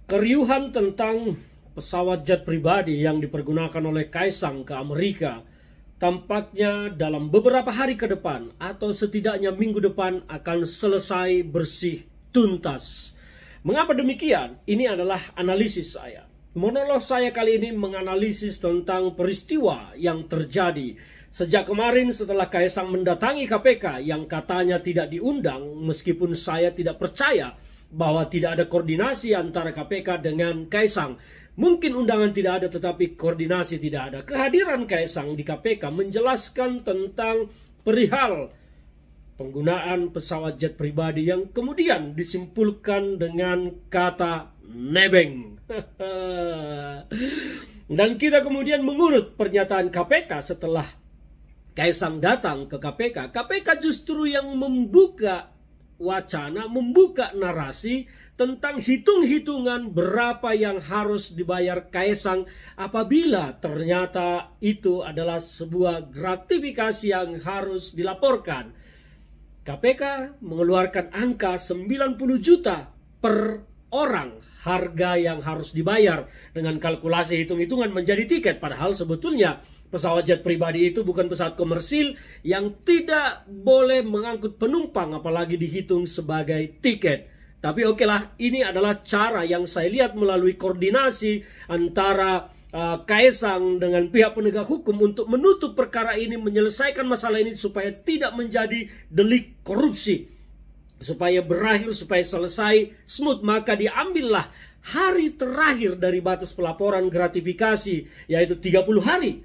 Keriuhan tentang pesawat jet pribadi yang dipergunakan oleh Kaisang ke Amerika tampaknya dalam beberapa hari ke depan atau setidaknya minggu depan akan selesai bersih tuntas. Mengapa demikian? Ini adalah analisis saya. Monolog saya kali ini menganalisis tentang peristiwa yang terjadi sejak kemarin setelah Kaisang mendatangi KPK yang katanya tidak diundang, meskipun saya tidak percaya bahwa tidak ada koordinasi antara KPK dengan Kaisang. Mungkin undangan tidak ada tetapi koordinasi tidak ada. Kehadiran Kaisang di KPK menjelaskan tentang perihal penggunaan pesawat jet pribadi yang kemudian disimpulkan dengan kata nebeng. Dan kita kemudian mengurut pernyataan KPK setelah Kaisang datang ke KPK. KPK justru yang membuka wacana, membuka narasi tentang hitung-hitungan berapa yang harus dibayar Kaisang apabila ternyata itu adalah sebuah gratifikasi yang harus dilaporkan. KPK mengeluarkan angka 90 juta per orang harga yang harus dibayar dengan kalkulasi hitung-hitungan menjadi tiket, padahal sebetulnya pesawat jet pribadi itu bukan pesawat komersil yang tidak boleh mengangkut penumpang apalagi dihitung sebagai tiket. Tapi okelah, ini adalah cara yang saya lihat melalui koordinasi antara Kaisang dengan pihak penegak hukum untuk menutup perkara ini, menyelesaikan masalah ini supaya tidak menjadi delik korupsi, supaya berakhir, supaya selesai smooth. Maka diambillah hari terakhir dari batas pelaporan gratifikasi, yaitu 30 hari.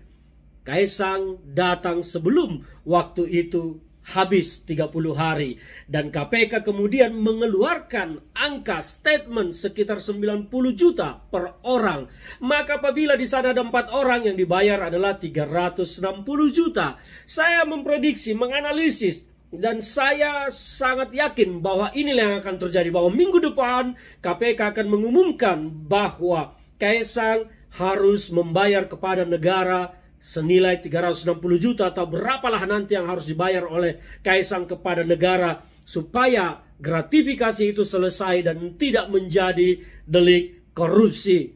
Kaisang datang sebelum waktu itu habis 30 hari. Dan KPK kemudian mengeluarkan angka statement sekitar 90 juta per orang. Maka apabila di sana ada 4 orang, yang dibayar adalah 360 juta. Saya memprediksi, menganalisis, dan saya sangat yakin bahwa inilah yang akan terjadi, bahwa minggu depan KPK akan mengumumkan bahwa Kaisang harus membayar kepada negara senilai 360 juta atau berapalah nanti yang harus dibayar oleh Kaisang kepada negara supaya gratifikasi itu selesai dan tidak menjadi delik korupsi.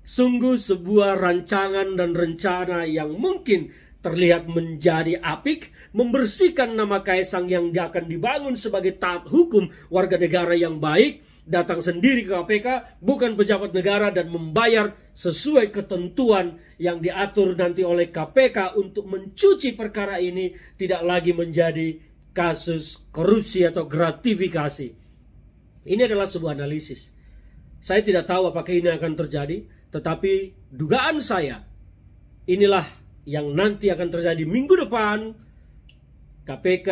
Sungguh sebuah rancangan dan rencana yang mungkin terlihat menjadi apik, membersihkan nama Kaisang yang akan dibangun sebagai taat hukum, warga negara yang baik, datang sendiri ke KPK, bukan pejabat negara, dan membayar sesuai ketentuan yang diatur nanti oleh KPK untuk mencuci perkara ini tidak lagi menjadi kasus korupsi atau gratifikasi. Ini adalah sebuah analisis. Saya tidak tahu apakah ini akan terjadi, tetapi dugaan saya inilah yang nanti akan terjadi minggu depan. KPK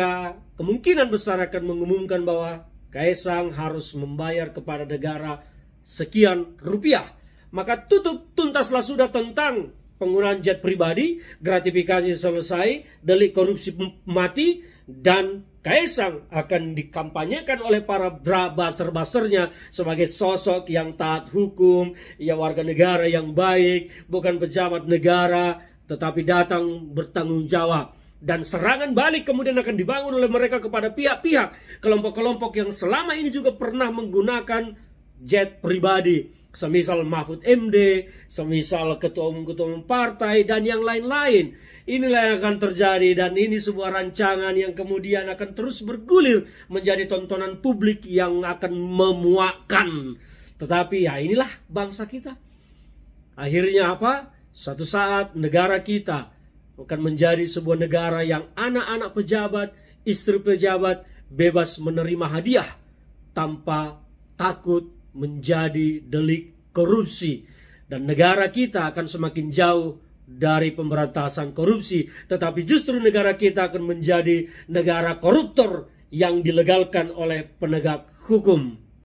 kemungkinan besar akan mengumumkan bahwa Kaisang harus membayar kepada negara sekian rupiah. Maka tutup tuntaslah sudah tentang penggunaan jet pribadi, gratifikasi selesai, delik korupsi mati, dan Kaisang akan dikampanyekan oleh para buzzer-buzzernya sebagai sosok yang taat hukum, ya warga negara yang baik, bukan pejabat negara, tetapi datang bertanggung jawab. Dan serangan balik kemudian akan dibangun oleh mereka kepada pihak-pihak, kelompok-kelompok yang selama ini juga pernah menggunakan jet pribadi, semisal Mahfud MD, semisal ketua umum partai, dan yang lain-lain. Inilah yang akan terjadi, dan ini sebuah rancangan yang kemudian akan terus bergulir menjadi tontonan publik yang akan memuakkan. Tetapi ya inilah bangsa kita. Akhirnya apa? Suatu saat negara kita akan menjadi sebuah negara yang anak-anak pejabat, istri pejabat bebas menerima hadiah tanpa takut menjadi delik korupsi. Dan negara kita akan semakin jauh dari pemberantasan korupsi, tetapi justru negara kita akan menjadi negara koruptor yang dilegalkan oleh penegak hukum.